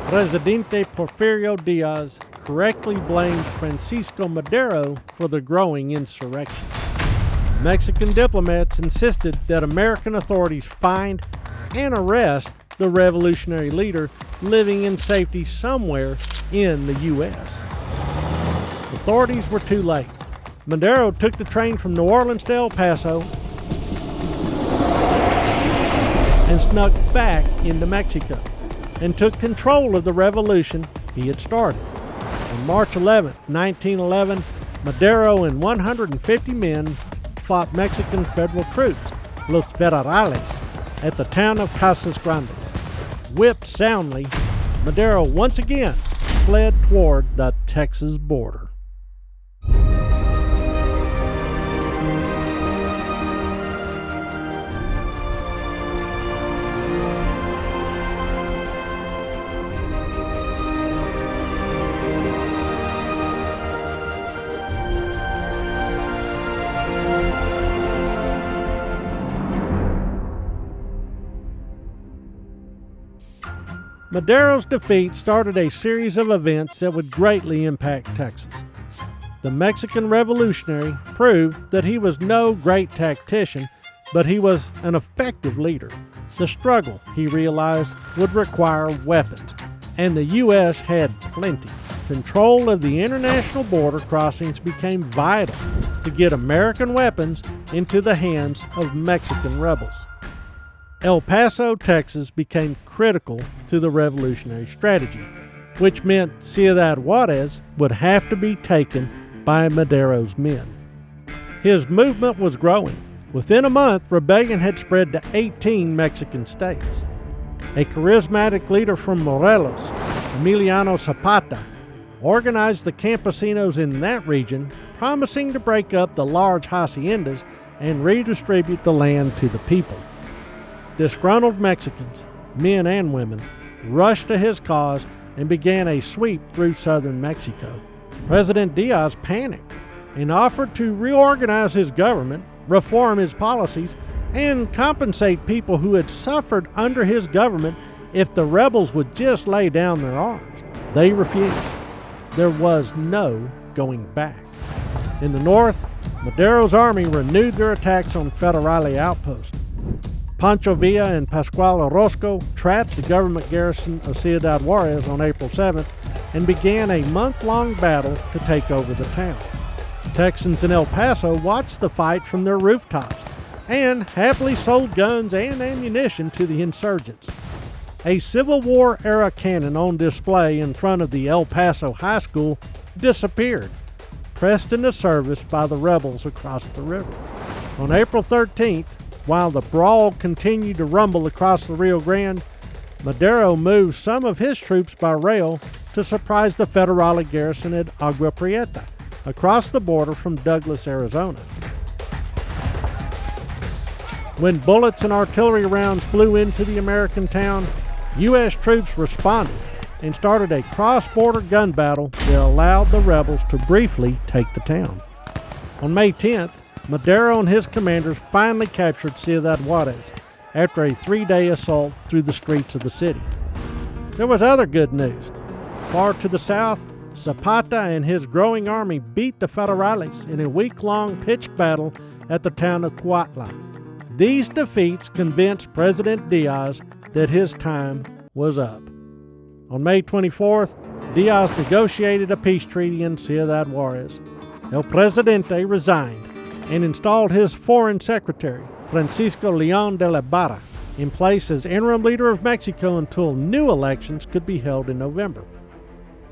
Presidente Porfirio Díaz correctly blamed Francisco Madero for the growing insurrection. Mexican diplomats insisted that American authorities find and arrest the revolutionary leader living in safety somewhere in the U.S. Authorities were too late. Madero took the train from New Orleans to El Paso and snuck back into Mexico and took control of the revolution he had started. On March 11, 1911, Madero and 150 men fought Mexican federal troops, Los Federales, at the town of Casas Grandes. Whipped soundly, Madero once again fled toward the Texas border. Madero's defeat started a series of events that would greatly impact Texas. The Mexican revolutionary proved that he was no great tactician, but he was an effective leader. The struggle, he realized, would require weapons, and the U.S. had plenty. Control of the international border crossings became vital to get American weapons into the hands of Mexican rebels. El Paso, Texas became critical to the revolutionary strategy, which meant Ciudad Juarez would have to be taken by Madero's men. His movement was growing. Within a month, rebellion had spread to 18 Mexican states. A charismatic leader from Morelos, Emiliano Zapata, organized the campesinos in that region, promising to break up the large haciendas and redistribute the land to the people. Disgruntled Mexicans, men and women, rushed to his cause and began a sweep through southern Mexico. President Diaz panicked and offered to reorganize his government, reform his policies, and compensate people who had suffered under his government if the rebels would just lay down their arms. They refused. There was no going back. In the north, Madero's army renewed their attacks on Federale outposts. Pancho Villa and Pascual Orozco trapped the government garrison of Ciudad Juarez on April 7th and began a month-long battle to take over the town. Texans in El Paso watched the fight from their rooftops and happily sold guns and ammunition to the insurgents. A Civil War-era cannon on display in front of the El Paso High School disappeared, pressed into service by the rebels across the river. On April 13th, while the brawl continued to rumble across the Rio Grande, Madero moved some of his troops by rail to surprise the Federale garrison at Agua Prieta, across the border from Douglas, Arizona. When bullets and artillery rounds flew into the American town, U.S. troops responded and started a cross-border gun battle that allowed the rebels to briefly take the town. On May 10th, Madero and his commanders finally captured Ciudad Juarez after a 3-day assault through the streets of the city. There was other good news. Far to the south, Zapata and his growing army beat the Federales in a week-long pitched battle at the town of Cuautla. These defeats convinced President Diaz that his time was up. On May 24th, Diaz negotiated a peace treaty in Ciudad Juarez. El Presidente resigned and installed his foreign secretary, Francisco León de la Barra, in place as interim leader of Mexico until new elections could be held in November.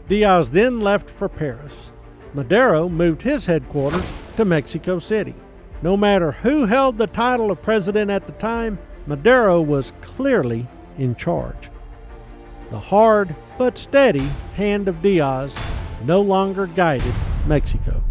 Diaz then left for Paris. Madero moved his headquarters to Mexico City. No matter who held the title of president at the time, Madero was clearly in charge. The hard but steady hand of Diaz no longer guided Mexico.